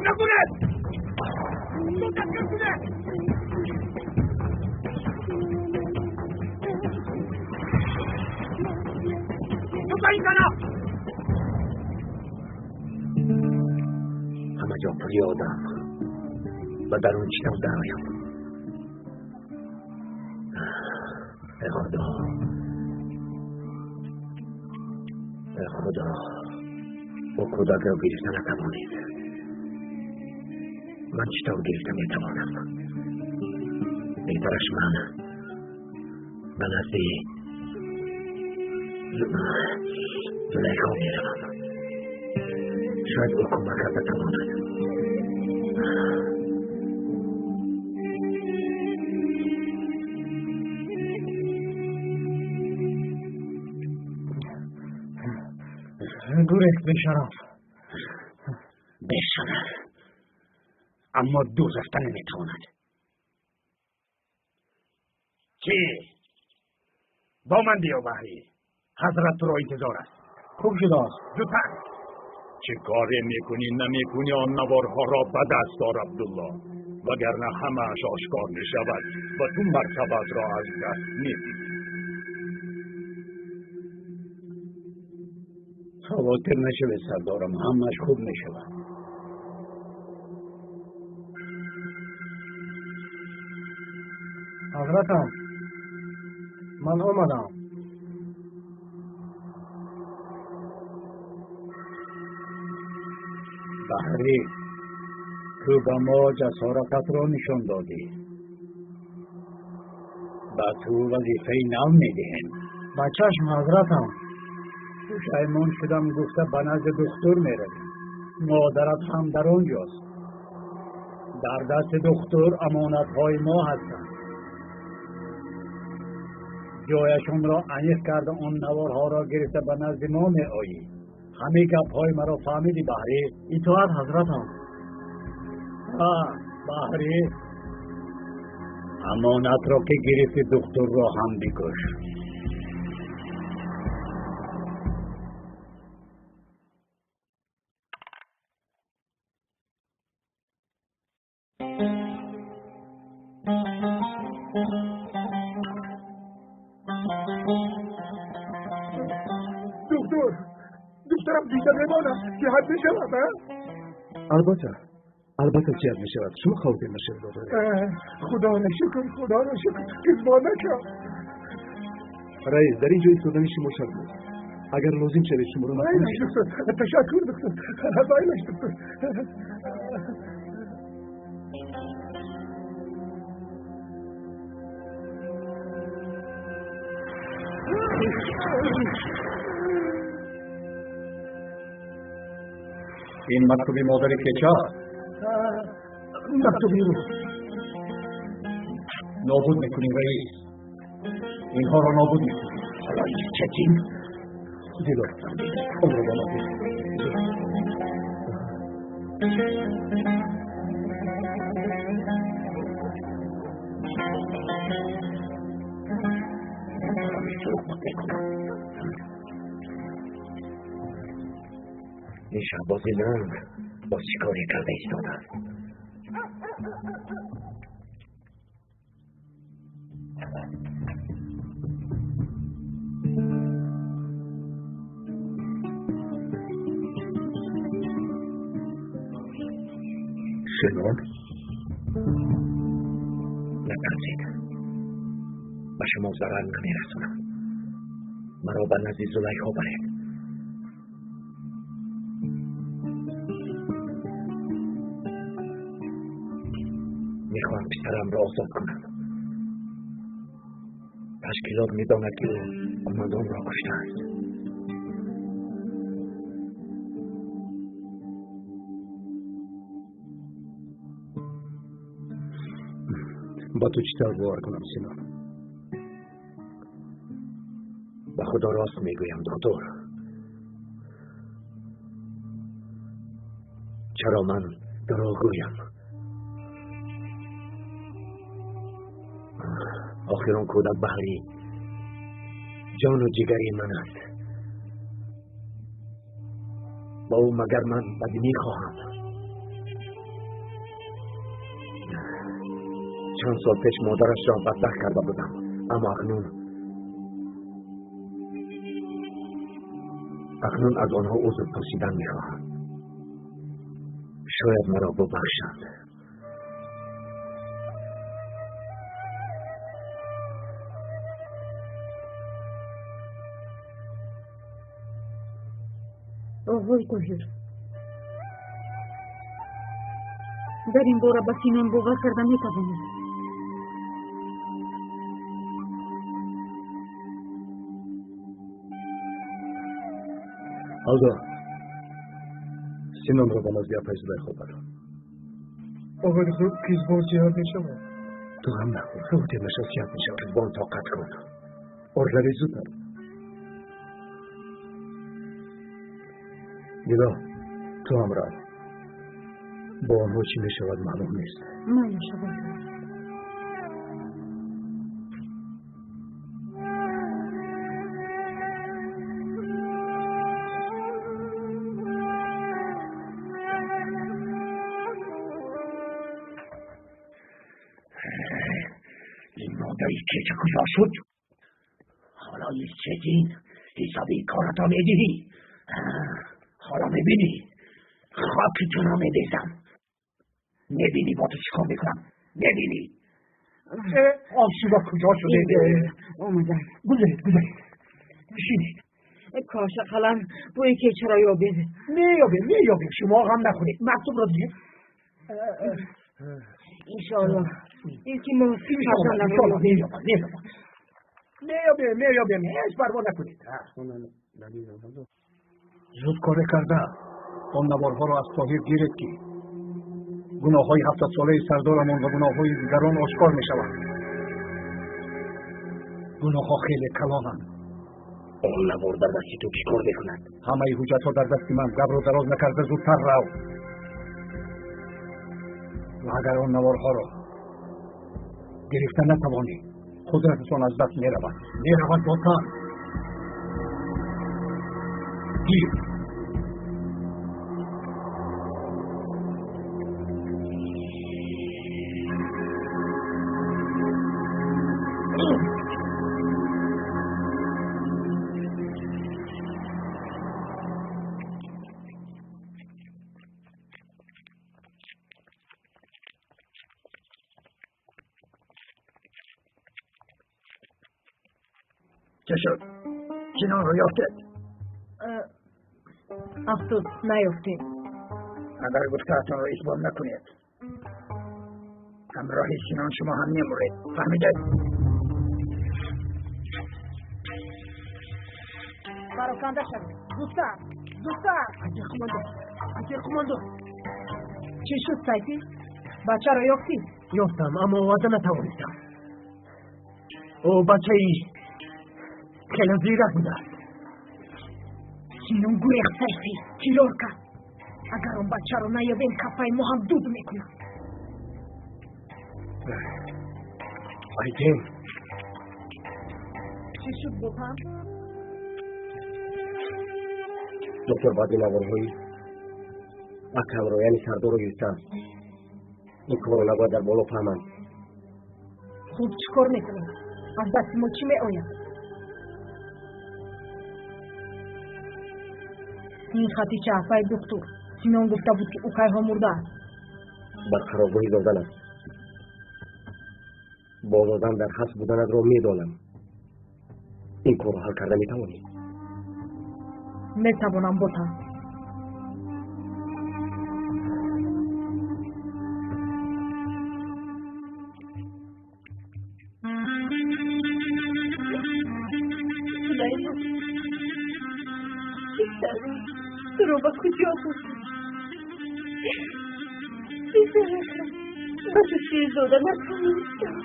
نکنه منتظر کنه تو این کنم همه جا فریادم و در اون چیتم درایم. ای خدا او کودک را گرفته نتوانید. من چطور گرفته میتوانم؟ بهترش من از زلیخا میروم. شاید او کمک بتواند. دورست به شرف. به شرف اما دور رفتن نمیتواند. چی؟ با من بیا بحری. حضرت را انتظار است. خوب شده است. زودتر. چه کاری میکنی نمیکنی آن نوارها را به دست دار عبدالله، وگرنه همه‌اش آشکار میشود و تو مرتبت را از دست میدی. خاطر نشود سردارم، همه‌اش خوب میشود. حضرتم من آمدم. بحری تو به ما جسارتت را نشان دادی. به تو وظیفه نو میدهیم. با چشم حضرتم. پشیمان شدم گفته به نزد دکتر میرویم. مادرت هم در آنجاست. در دست دکتر امانتهای ما هستند. جایشون را انیق کرده آن نوارها را گرفته به نزد ما می آیی. همه گپ‌های مرا فهمیدی بحری؟ اطاعت حضرتم. بحری امانت را که گرفتی دکتر را هم بکش. دکترم دیگه بمانم که حد میشود. البته که حد میشود. شما خاطر نشود داداره. خدا نشکر که با نکرد. رئیس در اینجا ایستادن شما شرط بود. اگر لازم شده شما رو نکنید. تشکر دکتر. هدایلش دکتر. این مکتوبی مادر کچا مکتوبی رو نابود میکنیم رئیس. اینها را نابود میکنیم. حالا چتیم دیگر اون رو با ما بید. این شهباز لنگ با شکاری کرده ایستادن. شنود؟ نترسید. به شما ضرر نمیرسونم. مرا به نزد زلیخا برید. میخوام پسرم را آزاد کنم. تشکیلات میداند که او قماندان را کشته است. با تو چطور باور کنم سینان؟ به خدا راست میگویم دکتر. چرا من دروغگویم؟ آخر آن کودک بحری جان و جگری من است. با او مگر من بدی میخواهم؟ چند سال پیش مادرش را بدبخت کرده بودم، اما اکنون از آنها عذر پرسیدن میخواهم. شاید مرا ببخشند. آقای طاهر، در این باره به سینان باور کردن میتوانید. آقا، سینان را به نزدیک پذیرای خود برم. آقای دکتر کیزبان زیاد میشود. تو هم نخور، خودت نشستیت میشود. کیزبان طاقت کن. آرزوی زودم. دیلا، تو هم را با آنها چی میشود معلوم نیست. من شود. این مادری که چه کجا شد؟ حالا این چگین حسابی کارتا میدیدی؟ حالا میبینی خاکتون رو میدیزم. میبینی با تو چیکار میکنم؟ میبینی؟ آسیبا کجا شده؟ اومدن. گذارید بشینید. کاش اقلا بوی که چرا یابید. میابیم شما غم نخورید. مکتوب را دیگه انشاءالله یکی ما میابیم هیچ پروا نکنید. زود کار کرده. آن نوارها را از طاهر گیرد که گناههای 70 ساله سردارمان و گناههای دیگران آشکار می شود. گناهها خیلی کلانند. آن نوار در دستی تو چی کار میکند؟ همه حجت ها در دست من. گبر و دراز نکرده زودتر رو. و اگر آن نوارها را گرفته نتوانی قدرتتان از دست میرود با تن. گیر. چه شد؟ سینان رو یافتید؟ افسوس نیافتیم. اگر گفتهاتون رو اثبات نکنید همراه سینان شما هم میمورید. فهمیدید؟ پراکنده شد. زودتر. اجیر کماندو. چی شد سایفی؟ بچه را یافتی؟ یافتم اما آوازه نتوانستم. او بچه ای خیلی زیرک بوده. سینون گریخ سایفی. تیرور کرد. اگر اون بچه رو نیابیم کفای ما هم دود میکنم. آیدین چی شد بودم؟ دکتر بعد نوارهایی اکرم رو یعنی سردار رو گرفتن. این کار رو نباید در بالا فهمند. خوب چکار میکنیم؟ از دست ما چی میآید؟ این خطی چه افای دکتر سینان گفته بود که اوکای ها مرده است. بر خرابگاهی زادن است. با زادن در حس بودنت را میدانم. این کار رو حل کرده میتوانی؟ میتوانم بودم. رو با کجا بود؟ با تو چیز داده نکنیستم.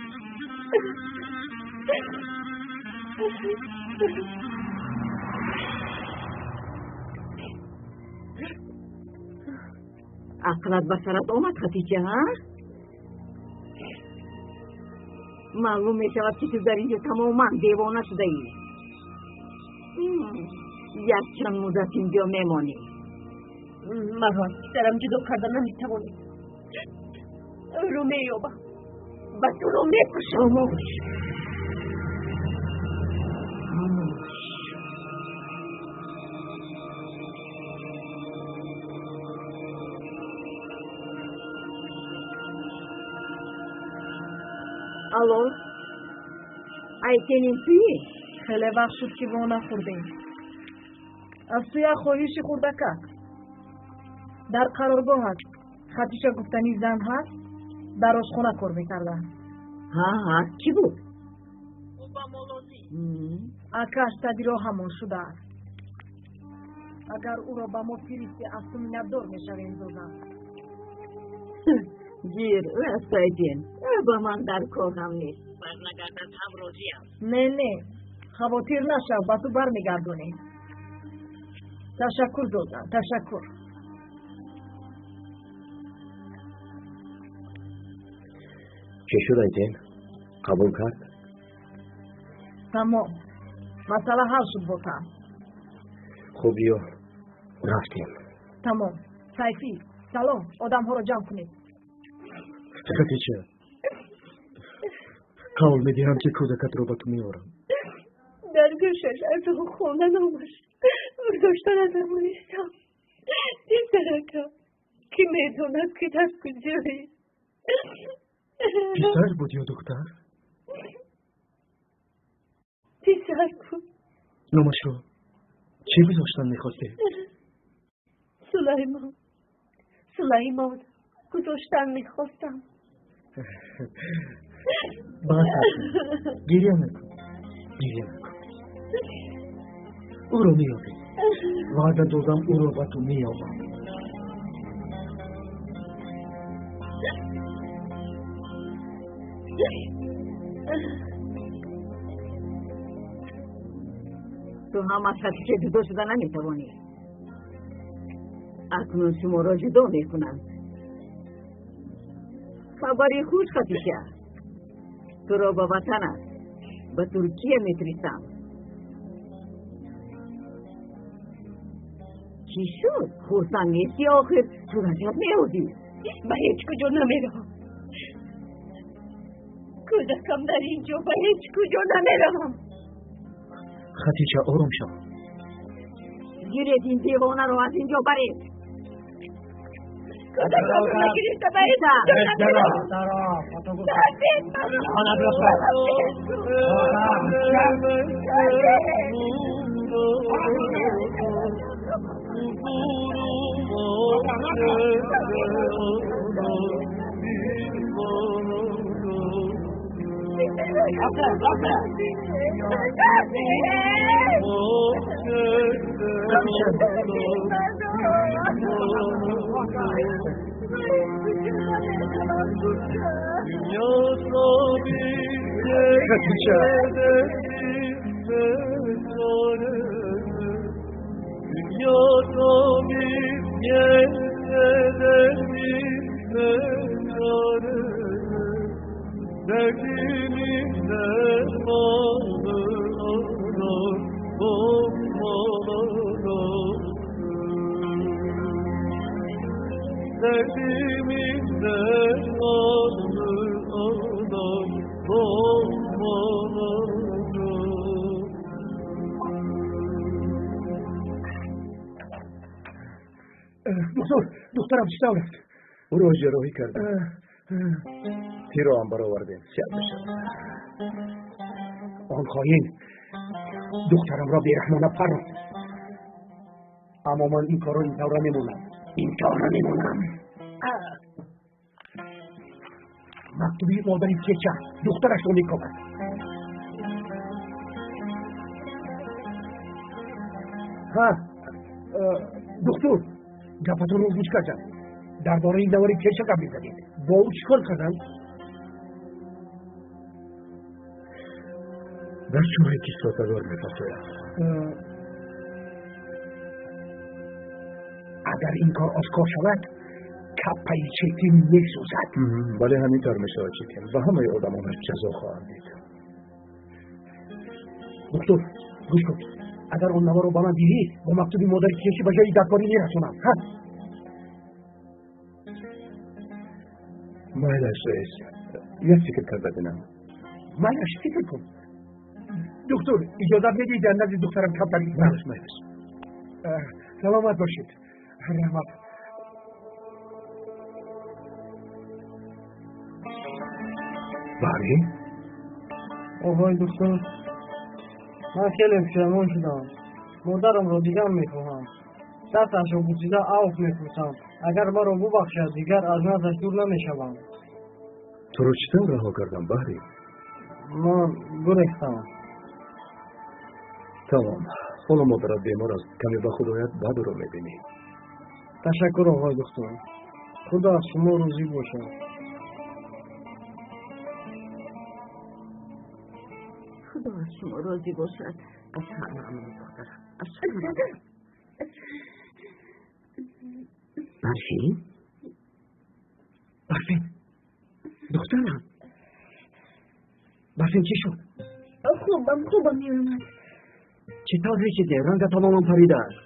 عقلت بسرت آمد خطیجه ها؟ معلوم می شود که تو در اینجا تماما دیوانه شده ای. یک چند مدت اینجا میمانی. مگر درم جدا کردن نمیتوانی. رو میابم و تو رو میکشم. الو ایتینین تویی؟ خیلی وقت شد که به اون نخوردیم. از توی خواهیشی خوردکه در قرارگاه هست. خطیشه گفتنی زن هست در آشخونه کار میکردن. ها کی بود؟ اکش تدیرا همون شده است. اگر او را به ما فریستی از تو میندار میشویم زوزم. گیر راستایدین با من در کارم نیست. برنگردن هم راضیم. نه خواطر نشو با تو برمیگردونیم. تشکر زوزم تشکر. چه شد ایتین؟ قبول کرد؟ تمام مسئله حل شد بکن. خوب بیا رفتیم. تمام سیفی سلام آدم ها را جمع کنید. خدیجه قول میدیم که کودکت رو با تو میارم. در گوشش از او خونه نامش برداشتن از امونیستم. این درکم که میدوند که در کجایی. پسر بود یا دختر؟ پسر بود. نامش رو چی بذاشتن میخواستی؟ سلیمان گذاشتن میخواستم. بس گریه نکن. او رو میابی. وعده دادم او رو با تو میابم. تو هم از خطیچه جدا شدن نمیتوانی. اکنون شما را جدا میکنم. خبری خوش خطیچه. تو را با وطنت به ترکیه میفرستم. چی شد؟ خورسن نیستی آخر صورتت میادی. به هیچ کجا نمیرم. کودکم در اینجا به هیچ کجا نمیرم. خدیجه آروم شو. گیرید این دیوانه رو از اینجا برید. کودکم رو نگیرید تا به هیچ کجا نمیرم. دخترم چطور است؟ او رو جراحی کردن. تیرو هم برآوردیم. شب بشد. آن خاین دخترم را بیرحمانه پرد. اما من این کار را این طور نمیمونم. مکتوبی مادری کیچه دخترش رو میکند. دکتر گفتون رو گوش کردن. درباره این دوری کیچه قبلی زدید. با او چیکار کردن؟ در چوهی که ساتگار میپسوید. اگر این کار آشکار شود کپای چیتین میسوزد. بله همینطور میشه چیتین و همه آدمانش جزا خواهند دید. دکتر گوش کن. اگر اون نوار رو با من دیدی با مکتوبی مادر کیچی به جای دادگاری میرسونم. مایلش رئیس یک فکر کار بدنم مایلش فکر کن. دکتر اجازه بدید در نزد دخترم کمتری مایلش سلامت باشید. رحمت. باری؟ آقای دکتر، من خیلی پشیمان شدم. مادرم را دیگر میخواهم. دستش را بوسیده عفو میپرسم. اگر مرا ببخشد دیگر از نزدش دور نمیشوم. تو رو چطور رها کردم باری؟ من گریختم. تمام. حالا مادرت بیمار است. کمی به خدایت بعد رو میبینی. تشکر آقای دکتر. خدا از شما روزی باشد. خدا از شما راضی باشد. از همه دخترم. از همه. برفین؟ برفین دخترم برفین چی شد؟ خوبم یومد. چطور رسیده؟ رنگ تماما پریده است.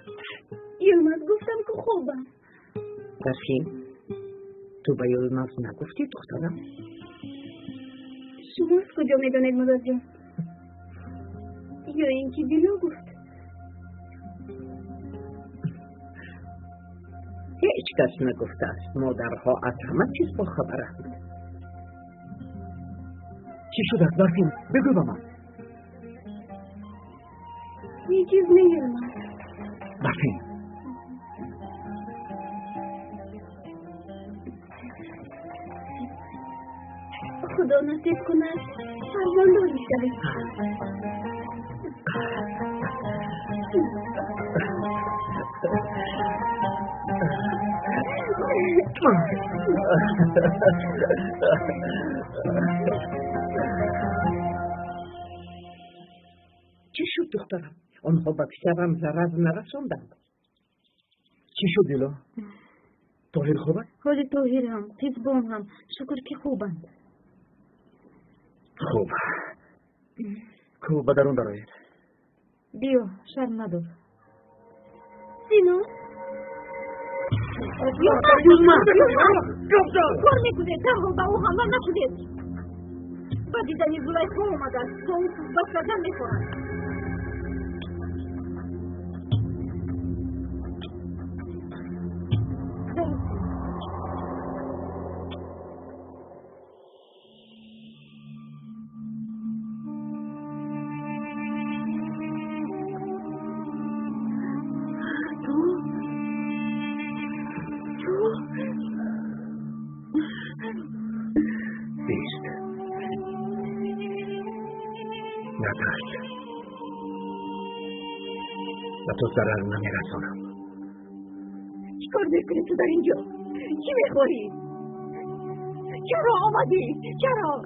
یومد گفتم که خوبم. برفین تو به یومد نگفتی دخترم؟ شما از کجا میدونید مادر جان؟ یا اینکه بینا گفت؟ هیچ کس نگفته است. مادرها از همه چیز با خبرند. چی شده است برفین؟ بگو به من. یه چیز نیومد. برفین خدا نصیب کند فرزندانی شوید. چی شد دخترم؟ آنها به پسرم ضرر نرساندند. چی شد دیلا؟ طاهر خوبه؟ حاج طاهر هم قیزبان هم شکر که خوبند. خوب کو به درون درآید. بیا شرم ندار. سینا کار میکنه درها به او حمله نشدید. با دیدن زلیخا اومده است. با اون بس کردن میخورند. بیست نترس. به تو ضرر نمیرسانم. چیکار میکنی تو در اینجا؟ چی میخوری؟ چرا آمدی؟ چرا؟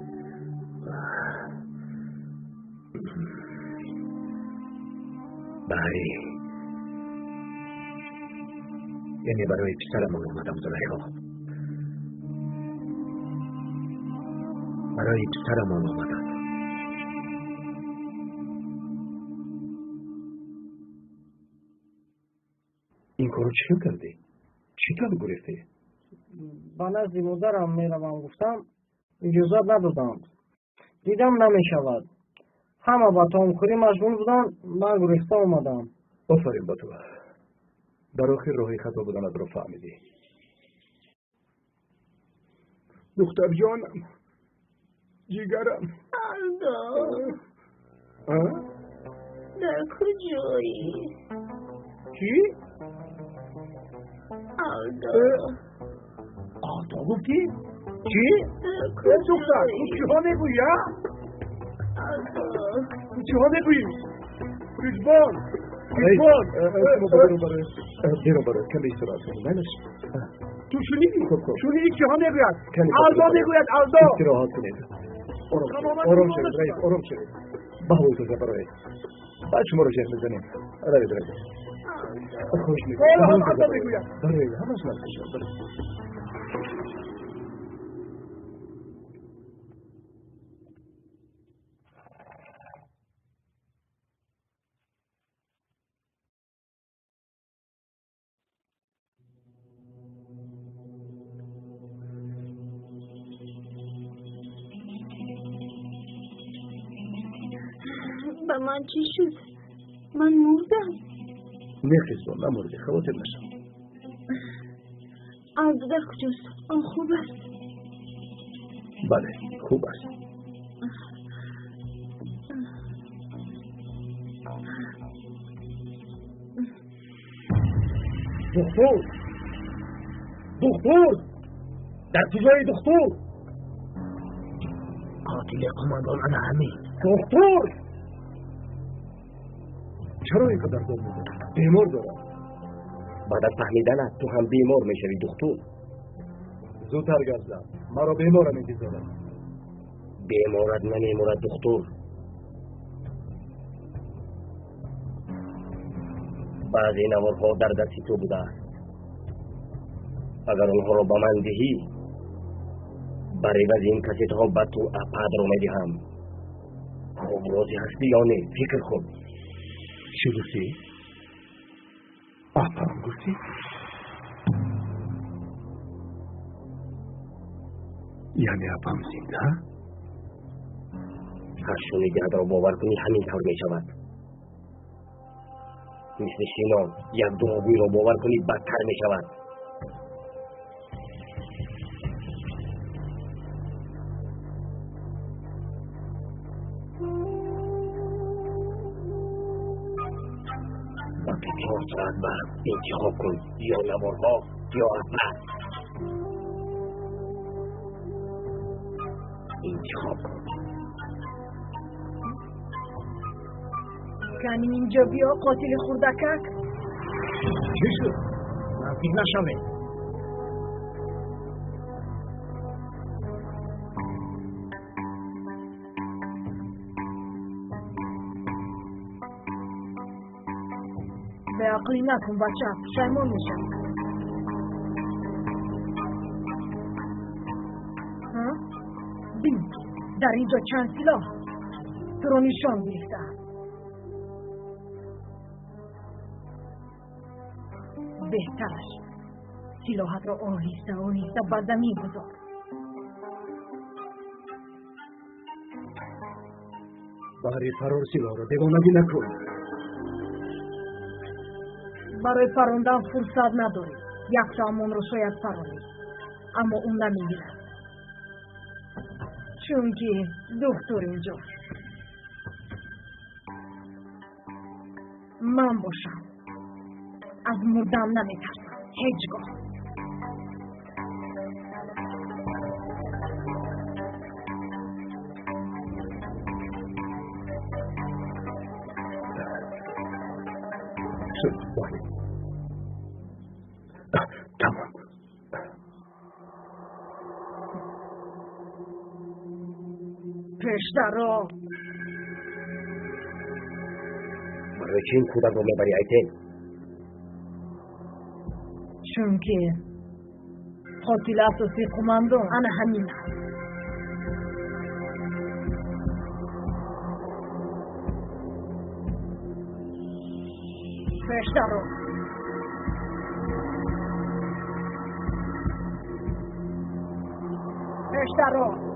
باری یعنی برای پسرمان آمدم زلیخا. برای پسرمان آمدم. این کارو چی کردی؟ چی کار گرفتی؟ به نزد مادرم میروم گفتم اجازت ندادند. دیدم نمیشود. همه با تامخوری مشغول بودن. من گریخته آمدم. آفرین با تو. در آخر راهی خطا بودنت رو فهمیدی. دختر جانم جیگرم. الدا در کجایی؟ چی؟ الدا گفتی؟ چی؟ دختر چی ها میگویی چی ها میگویی؟ ریزبان بیرون برای کمی استراحت کنی. بلش تو شنیدی؟ شنیدی چی ها میگوید؟ کمی الدا میگوید الدا. استراحت کنید. آرام شوید رئیس آرام شوید. به هوای تو برای بعد شما رو جه میزنیم. روید خوش میگوید. الدا میگوید. برای همه شما برای به من چی شد؟ من مردم. نه خیزبان نمرده، خواهد نشم. در کجاست؟ آن خوب است؟ بله خوب است. دکتر در کجای دکتر؟ قاتل قماندان انا همین. دکتر چرا اینقدر دم میزنی؟ بیمار دارم. بعد از فهمیدنت تو هم بیمار میشوی دکتر. زودتر گردم، مرا بیمارم انتظارم. بیمارت نمیمورد دکتر. بعضی نوارها در دستی تو بوده است. اگر اونها را به من دهی برای عوض این کسیتها به تو اپد رو میدهم. خوب راضی هستی یا نه؟ فکر کن. چی گفتی؟ اپم گفتی؟ یعنی اپم زنده؟ هر شنیده‌ات را باور کنی همین طور می شود. مثل شینا یک دروغگوی را باور کنی بدتر می شود. وقتی 4 ساعت بعد انتخاب کن یا نوارها یا اپد. انتخاب کن. کنی اینجا بیا قاتل خوردکک. چی شد؟ نزدیک نشوه. به عقلی نکن بچه، پشیمان میشم. بین در اینجا چند سلاح تو رو نشان گرفتم. بهترش سلاحت را آهسته بر زمین گذار. برای فرار سلاح را دیوانگی نکن. برای فراندن فرصت نداری. یک سامان رو شاید فراری، اما اون نمیگیرد چون که دکتر اینجا من باشم. از مردم نمیترسم هیچگاه. تمام. پشترا برای چه این کودک رو میبری ایتن؟ چون که قاتل اساسی قماندان انا همین است. پشترا پشترا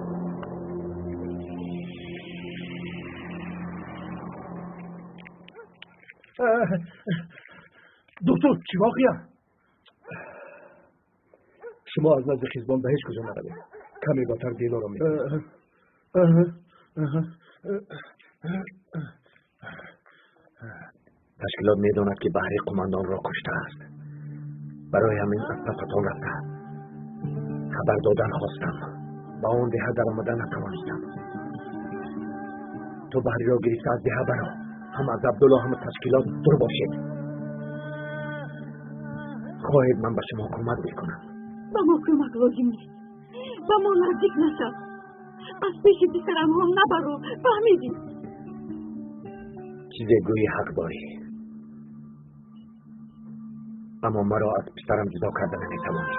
دکتر چی واقعیه؟ شما از نزد خیزبان به هیچ کجا نروید. کمی باتر دینا را میکنید. تشکیلات میداند که بحری قماندان را کشته است. برای همین از پفتان رفته. خبر دادن خواستم، با اون دهه در آمدن نتوانستم. تو بحری را گرفته از دهه برا، هم از عبدالله هم از تشکیلات دور باشید. خواهید من به شما کمک میکنم. به ما کمک لازم نیست. به ما نزدیک نشد. از پیش پسرم هم نبرو. فهمیدی؟ چیزی گویی حق داری، اما مرا از پسرم جدا کردن نمیتوانی.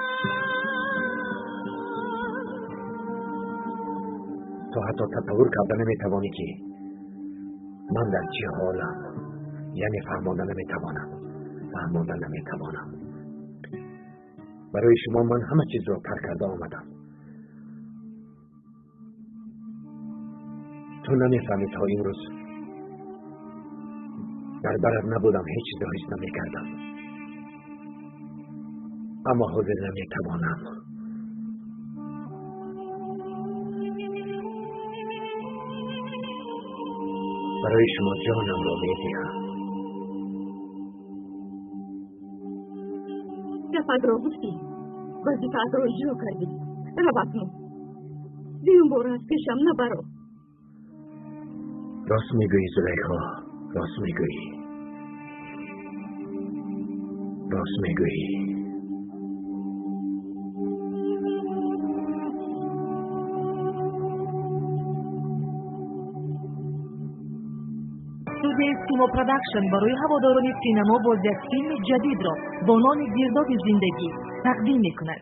تو حتی تصور کردن نمیتوانی که من در چه حالم. یعنی فهماندن نمیتوانم. برای شما من همه چیز را ترک کرده آمدم. تو نمیفهمی تا این روز در برد نبودم، هیچ چیز رو حس نمی‌کردم، اما حاضر نمی‌توانم. برای شما جانم را می‌دهم. گفت را گفتی، وظیفه‌ات را اجرا کردی. روات نو. دیون بار از پیشم نبرو. راست میگویی زلیخا، راست میگویی. راست میگویی. استودیوی سیما پروداکشن برای هواداران سینما باز یک فیلم جدید را با نام گرداب زندگی تقدیم میکند.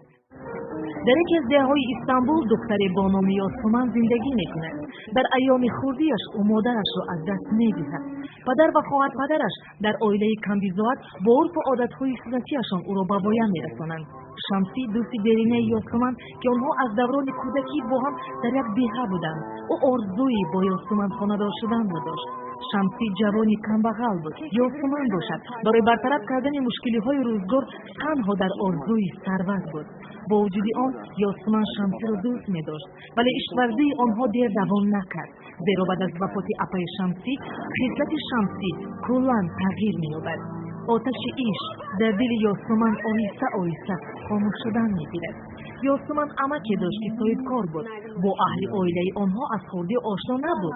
در یکی از دهه‌های استانبول دختری با نام یاسمن زندگی میکند. در ایام خردیش او مادرش را از دست میدهد. پدر و خواهر پدرش در عائله کمبیزاد با عرف و عادت‌های سنتیشان او را به پایان میرسانند. شمسی دوستی دیرینه یاسمن که آنها از دوران کودکی با هم در یک دهه بودند. او آرزویی با یاسمن خانه‌دار شدن نداشت. شمسی جوانی کمبغل بود. یاسمن باشد برای برطرف کردن مشکلی‌های روزگار تنها در آرزوی ثروت بود. با وجود آن یاسمن شمسی را دوست می‌داشت، ولی عشق‌ورزی آنها دیر دوام نکرد. زیرا بعد از وفات اپای شمسی خصلت شمسی کلاً تغییر می‌یابد. آتش عشق در دل یاسمن آهسته آهسته خاموش شدن می‌گیرد. یاسمن عمکی داشت که صاحبکار بود. با اهل عائله آنها از خردی آشنا نبود.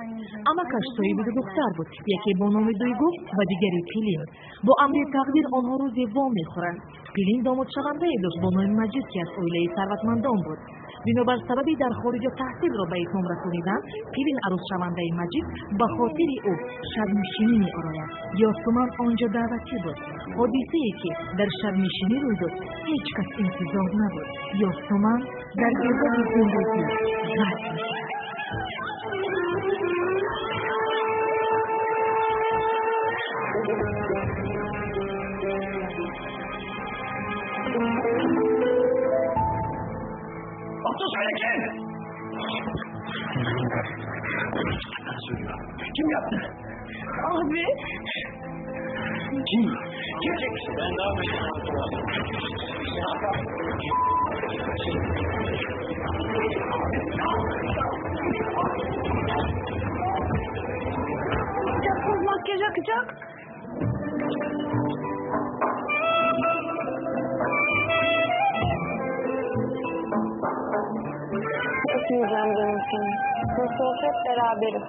عمکش صاحب دختر بود، یکی با نام دویگو و دیگری پیلین. با امر تقدیر آنها روزی وام می‌خورند. پیلین داماد شونده‌ای داشت با نام مجید که از عائله ثروتمندان بود. بنابر سببی در خارج تحصیل را به اتمام رسانیدن، پیلین عروس شونده مجید به خاطر او شب‌نشینی می‌آراید. یاسمن آنجا دعوتی بود. حادثه‌ای که در شب‌نشینی روی داد هیچ کس انتظار نبود. یاسمن در گرداب زندگی غرق می‌شود. Kim yaptı? Abi. Kim? Ben daha Makyaj akacak. Öpmeyeceğim canım seni. Nasıl olsa hep beraberiz.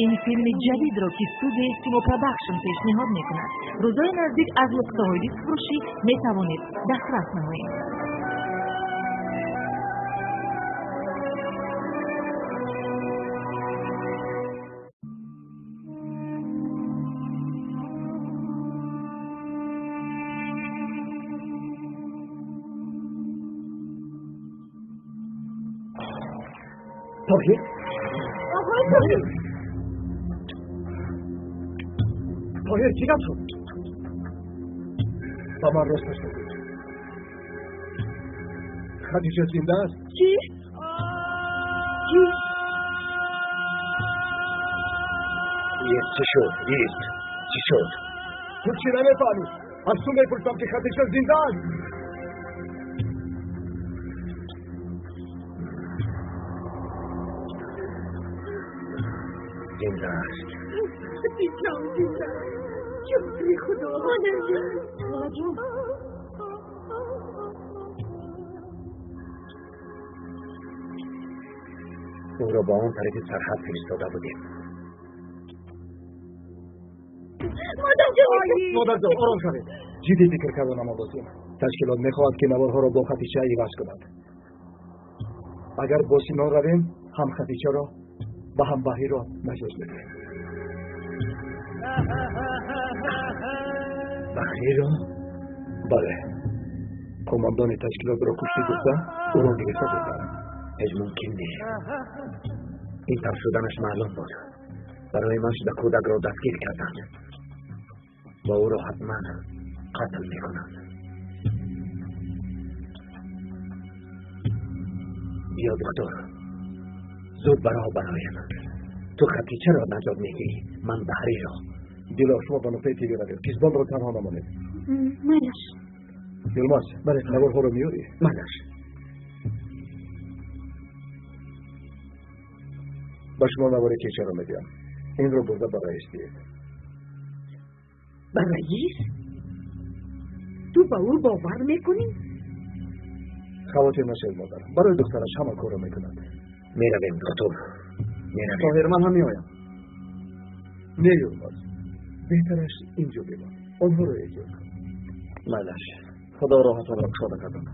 این فیلم جدید را که استودیوی سیما پروداکشن پیشنهاد میکند. روزهای نزدیک از نسخه‌های فروشی میتوانید دسترس نمایید. طاهر؟ طاهر چیکار شد؟ با من راستش بگو. خدیجه زنده است؟ چی؟ چی شد؟ چی شد؟ تو چی نمیفهمی؟ از تو میپرسم که خدیجه زنده است؟ زنده است. دیدم زنده جوری خدا مادر جون. او را با اون طرف سرحد فرستاده بودیم. مادر جان آرام شوید. جدی فکر کردم بازیم. تشکیلات میخواهد که نوارها را با خدیجه عوض کند. اگر با سیمان رویم هم خدیجه را و هم بهی را نجات میدهیم. بهی را؟ بله. کماندان تشکیلات را کشتی گفته او را نگسته گفتن. هیچ ممکن نیست. این طرف شدنش معلوم بود. برای من شده کودک را دستگیر کردند و او را حتما قتل میکنند. بیا دکتر، زود برای برایم. تو خدیجه را نجات میگیری، من بهری را. دیلا شما با نفعی تیگه روید کیزبان رو تنها نمانید مالش یلماز بله نوارها رو میاری مالش با شما نوار کیچه رو میدیم این رو برده با رئیس دید با رئیس؟ تو با او باور میکنی؟ خواتین نشد مادر برای دخترش همه کار رو میکند میرویم دکتر میرویم طاهر من هم میایم نه یلماز بهترش اینجا بمان آنها رو اجازه کن مالش خدا راحتان را کشاده کردم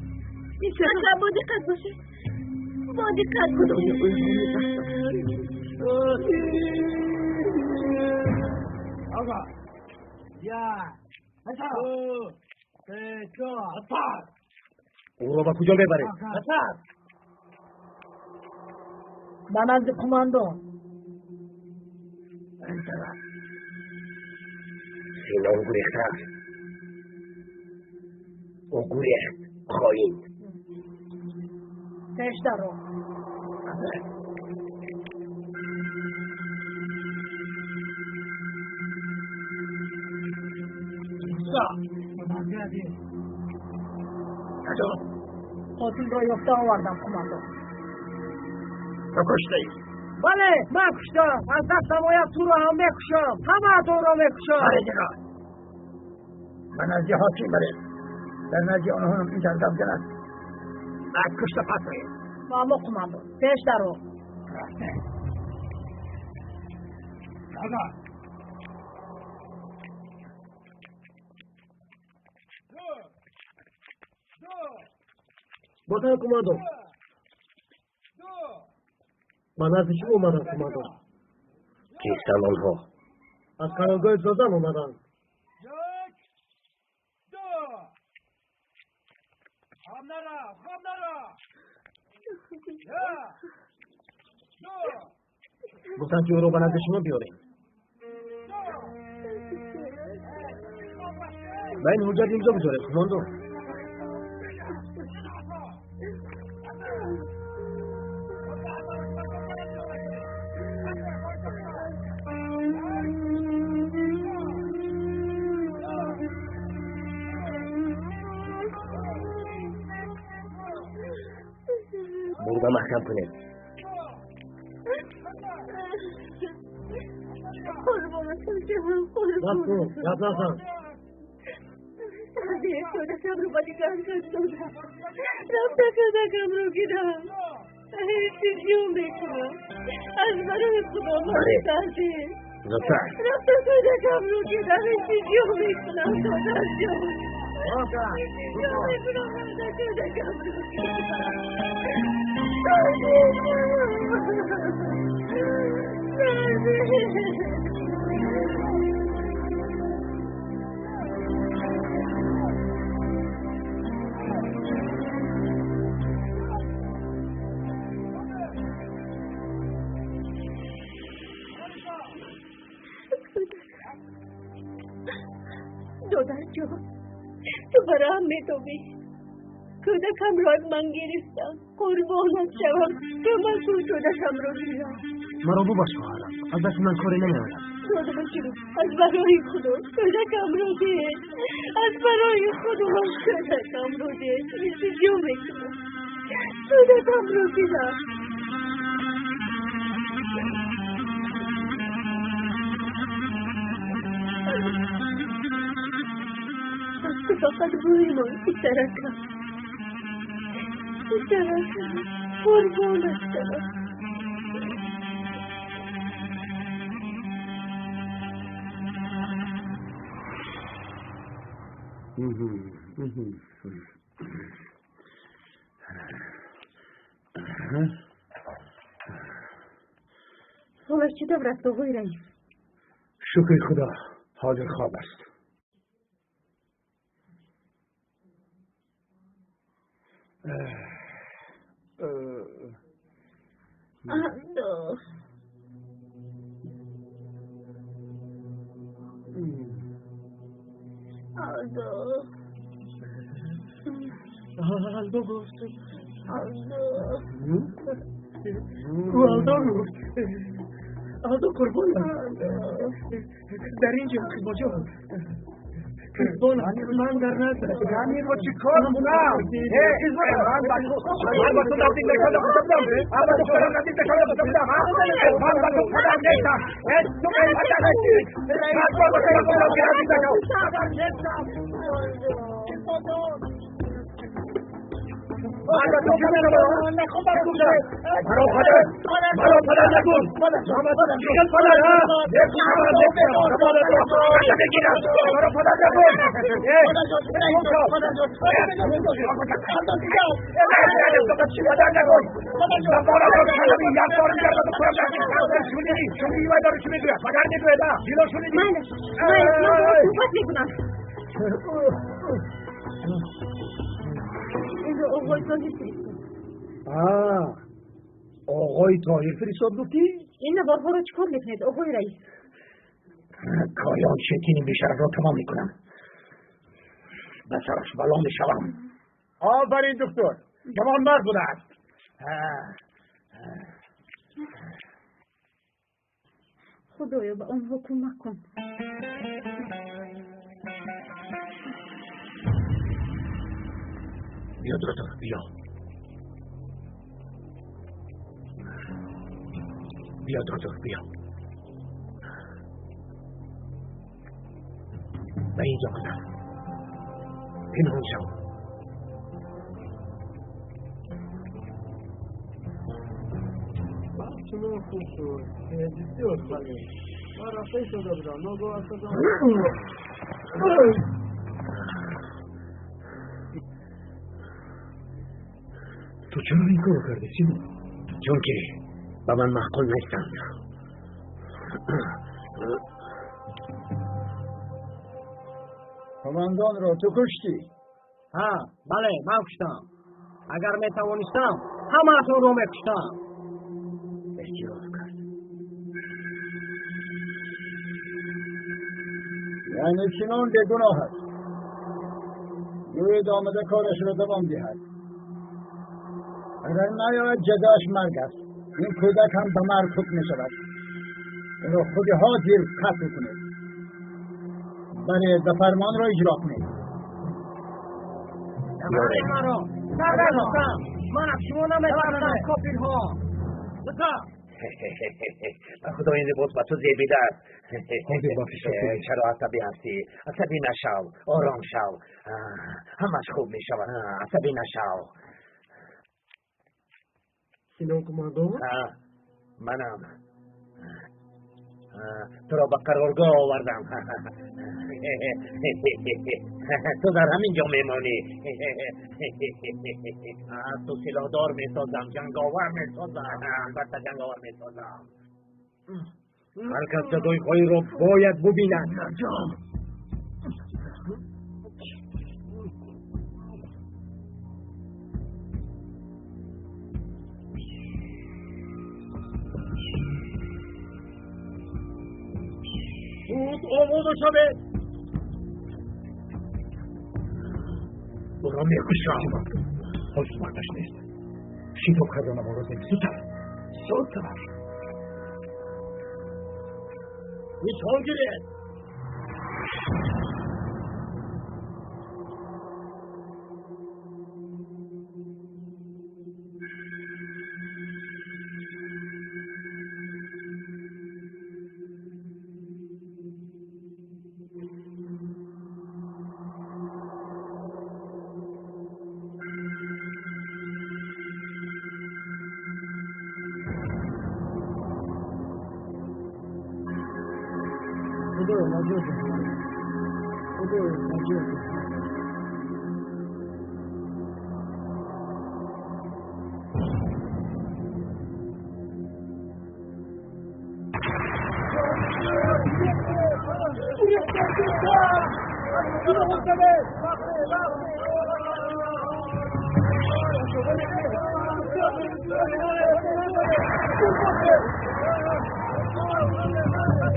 اینجا با دقت باشه با دقت باشه آقا یا حسن سه چهار او را با کجا ببرید حسن به نزد کماندون سینان گریخته او گریخت خواهیم پیش درو قاتل را یافته آوردم کماندو تو کشتی بله من کشتم از دستم آید تو رو هم میکشم همه تو رو میکشم آره جناب من از حاکم بریم در نزد آنها هم این جردم جنب بعد کشته پس ریم مامو کماندو پیش درو آقا بطن کماندو من از چی اومدم کماندو کیستن آنها از قرارگاه زازم اومدم گفتن که او رو به نزد شما بیاریم و این حجت اینجا بذاره کماندو برده محکم کنید قربانتون جهان قربانتون یاد نزن دیگه شده رو با دیگر کردم رفته کدکم رو گیرم هیچی جون بکنم از برای خدا من تحصیل رفته کدکم رو گیرم هیچی جون بکنم خدا جون جون بکنم رفته کدکم رو دادر جان تو برام میتوبی کودکم را از من گرفتم قربانت شوم که من کودکم را گیرم مرا ببخش خواهرم از دست من کاری نمیآید دادر جان از برای خدا کودکم را گیر از برای خدا کودکم را گیر چیزی جو میکنم کودکم را گیرم فقط روی من بیترکم قربانت شدم حالا چی دو رفت آقای رئیس شکر خدا حاضر خواب است Aldo گفت Aldo گفت آدو قربان در اینجا کجا قربان من در نظر یعنی با چی کار کنم؟ من با تو نزدیک نشده بودم. من با تو نزدیک نشده بودم. من با تو خودم نیستم. تو به این حد هستی. من با تو نزدیک نشده. مرا پدر نکن. چیکار پدر ها؟ مرا پدر نکن. آقای طاهر فرستاد گفتی؟ این نوارها رو چکار میکنید آقای رئیس؟ کاریان شکینی بیشتر را تمام میکنم. بسرش بلا میشوم. آفرین دکتر. جوان مرد بوده است. خدایا به آنها کمک کن. بیا دکتر بیا. بیا دکتر بیا. به اینجا گذر. پنهان شو. چون خوب شد. بسیار خالی. ما رفته شده بودم. ناگاه شده. تو چرا این کار کردی سیمون؟ چون که با من معقول نیستم. کماندان را تو کشتی؟ ها بله من کشتم. اگر میتوانستم همه اتون رو میکشتم. بسیار کرد. یعنی چنان بیگناه است. روی آمده کارش را دوام دهد. اگر نیاید جزاش مرگ است. این کودک هم به مرگ حکم می شود. این را خودها دیر قتل کنید. بله فرمان را اجرا کنید. من شما نمیتونم کافیر ها. خدا این لباس با تو زیبیده است. چرا عصبی هستی؟ عصبی نشو. آرام شو. همش خوب می شود. عصبی نشو. سینون کماندان؟ منم. تو را به قرارگاه آوردم. تو در همین جا میمانی. تو سلاحدار میسازم. جنگاور میسازم. البته جنگاور میسازم. هر کس جزای خواهی را باید ببیند. بود آموزو شده. برا میکشم. حس وقتش نیست. شیطوب کردن ما رو زنگ. زودتر. نشان گیرید.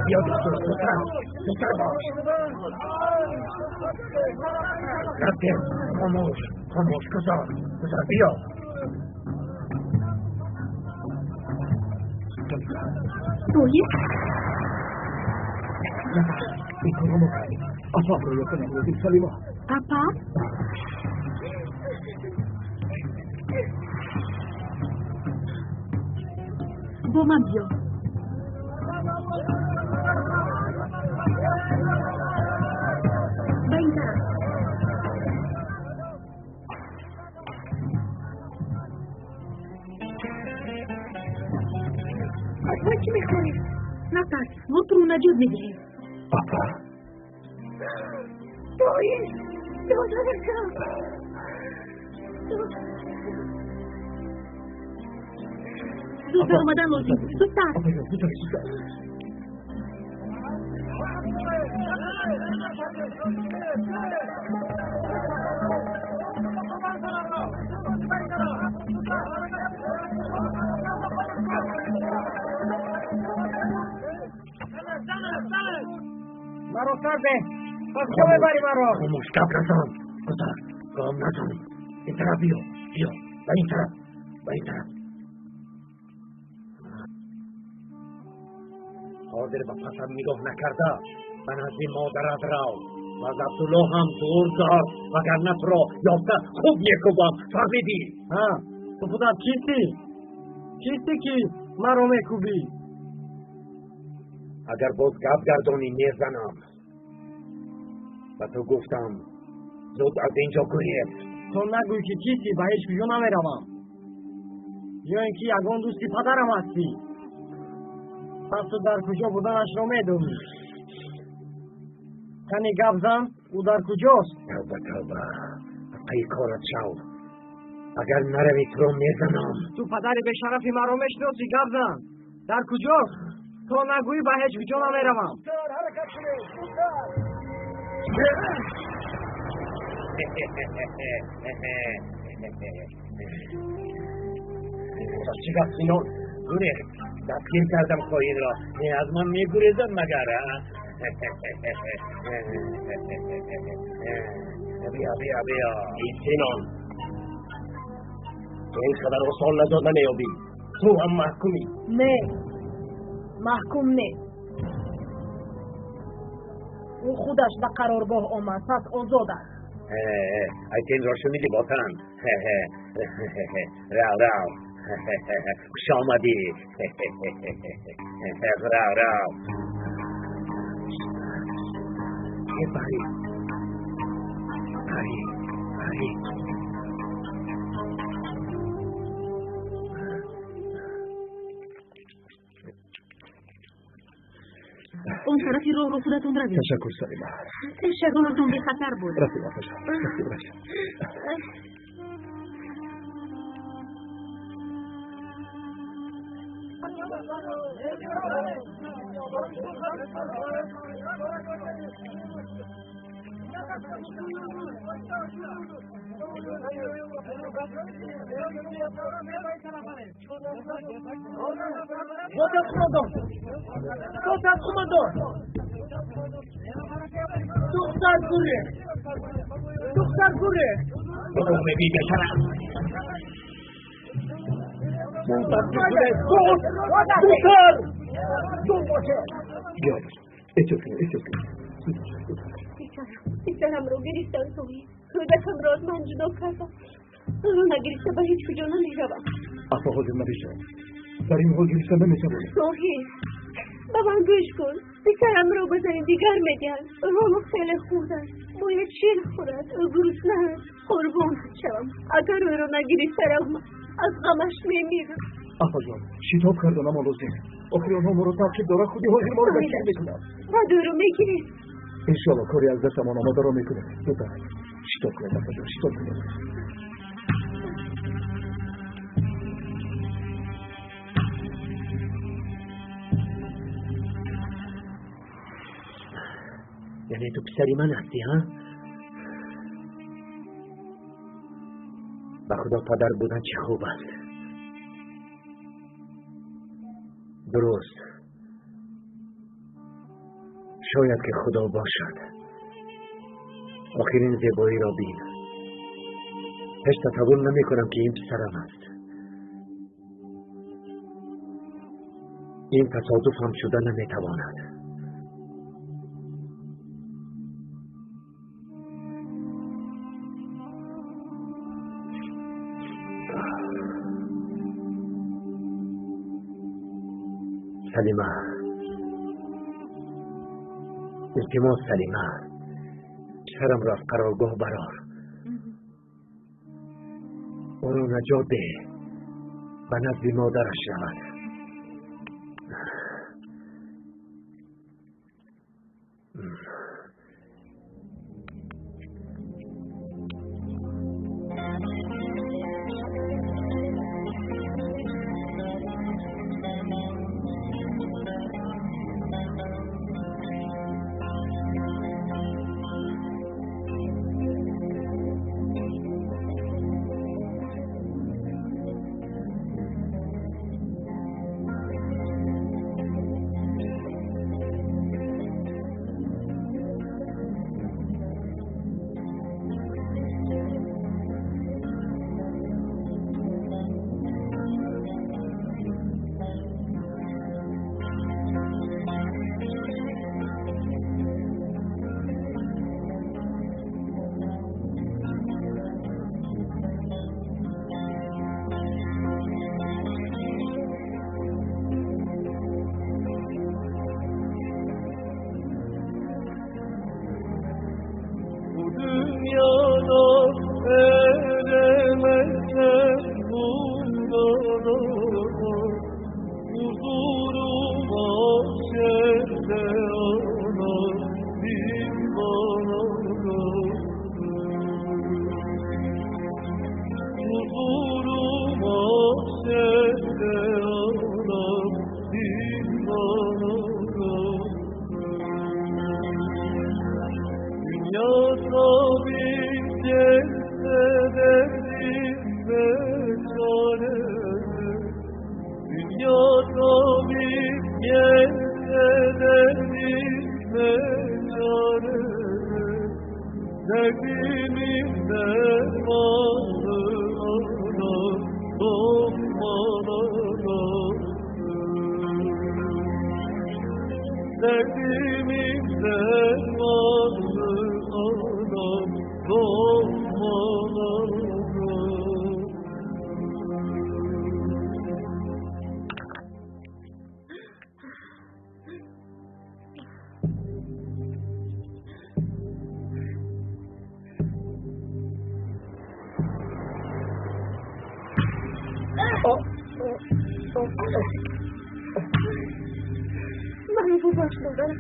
بیا دکتر زودتر باش. رفته خاموش گذار بیا. روحی؟ این کارو مکنی اصاب رو یکنم روزی سلیما اپا؟ با من بیا به این طرف اصلا چی میخوری؟ نترس ما تو رو نجات میگیریم اپا تویی دادرکم زودتر اومدن لازم زودتر اپا جان زودتر مرا سر ده کجا ببری مرا خاموش گپ نزن گذار گام نزن این طرف بیا به این طرف حاضر به پسر نگاه نکرده من از این مادرت را و از عبدالله هم دور دار وگرنه تو را یافته خوب میکوبم فهمیدی؟ ها تو پدر چیستی که مرا میکوبی اگر باز گپ گردانی میزنم و تو گفتم زود از اینجا گریز تو نگوی که چیستی به هیچ کجا نمیروم یا اینکه یگان دوستی پدرم هستی پس تو در کجا بودنش را میدونی تنی گپ زن او در کجاست توبه پی کارت شو اگر نروی تو را میزنم تو پدر به شرفی مرا میشناسی گپ زن در کجاست تو نگویی به هیچ کجا نمیروم چی گفت اینان گونه دستگیر کردم خواهید را از من میگریزم مگر بیا این سینان تو این قدر اصال نجات نمیابی تو هم محکومی نه محکوم نه او خودش به قرارگاه آمد پس آزاد است این را شنیدی باتن راو خوش آمدی راو بری اون طرفی رو خودتون روید تشکر سلیما شگانتون بی خطر بود رفیق آقا جان دختر گوره برو بی بشرم بیچارم رو گریستن توی کودکم را از من جدا کردم رو نگریسته به هیچ کجا نمیروم اصلا حاضر نمیشه در این حال گریستن نمیشه توی به من گوش کن بیچارم رو بزنی دیگر میگن رومو خیلی خود است باید شیر خورد گروسنه هست قربان شوم اگر او رو نگریسترم از غمش میمیرم آقا جان شتاب کردن اما لازم آخری آنها ما رو تاکید داره خودی حاضر ما رو بکر میکنم و دورو میگیرید انشاءالله کاری از دستمان آماده را میکنه دوتا شتاب کنید آقا جان شتاب کنید یعنی تو پسری من هستی ها؟ به خدا پدر بودن چه خوب است درست شاید که خدا باشد آخرین زیبایی را بین هیچ تصور نمی کنم که این پسرم است این تصادف هم شدن نمیتواند. سلیمه، التماس سلیمه، شرم را از قرارگاه برار، او را نجات ده و نزد مادرش رود. محبوب باش مادرم،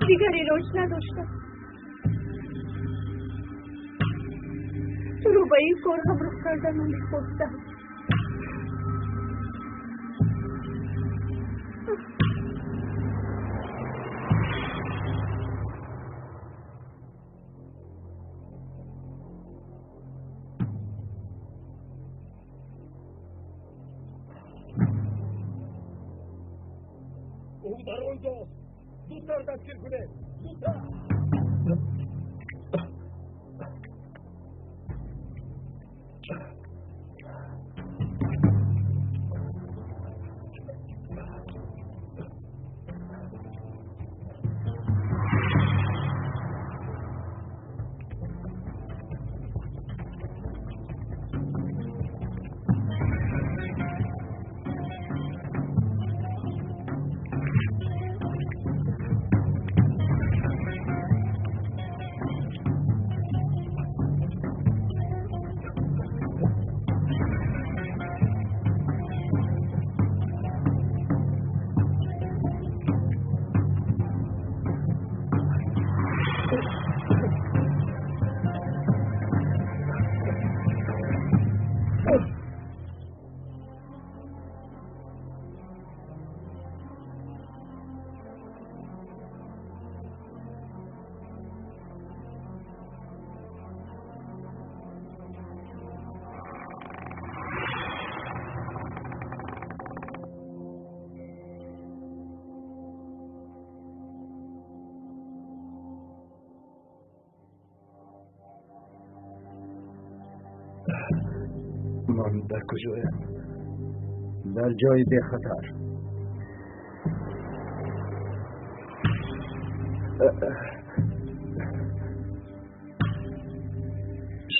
دیگری روش نداشتم. تو رو به این کار همراه کردن و میخواستم. او در آنجاست. زودتر دستگیر کنه. زودتر. من در کجایم؟ در جای بی خطر.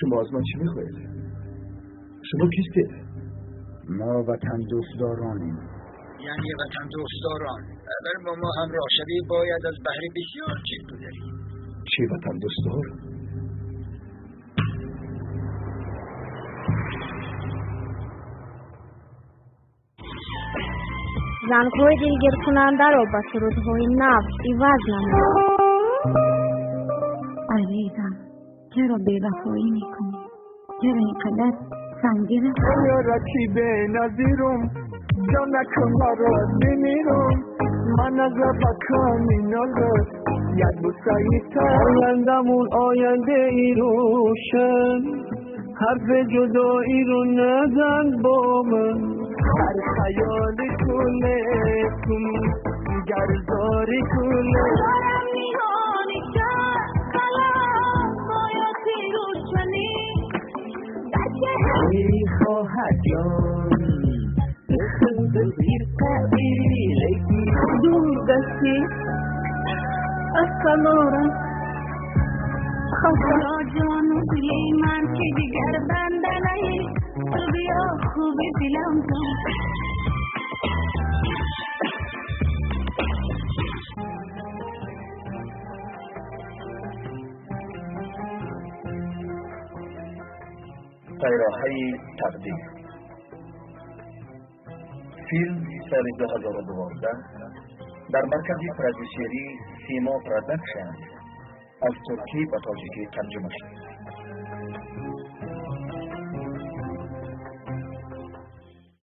شما از من چی میخواید؟ شما کیستید؟ ما وطن دوستدارانیم. یعنی وطن دوستداران اگر با ما همراه شوی باید از بهره بسیار چیز گذریم. چی وطن دوستدار؟ زنهای دلگیر کننده را به سرودهای نفس عوض نمود. عزیزم چرا بی‌وفایی میکنی؟ چرا اینقدر سنگین است؟ یا رکیب نظیرم جا نکن مرا بمیرم من از بکامی نگرد یک بسایی آیندمون آینده ای روشن حرف جدایی رو نزن با من هر خیال کله کن گرزاری کله دارم میهانی شد خلاص بایاتی روشنی ای خواهد جان خود زیر قبیل دور دستی از کنارم خدا جان دلی من که دیگر بنده نهی تو بیا خوبی دلم جان طیره‌های تقدیم فیلم سال 2012 در مرکز پرودوسری سیما پروداکشن از ترکی به تاجیکی ترجمه شد.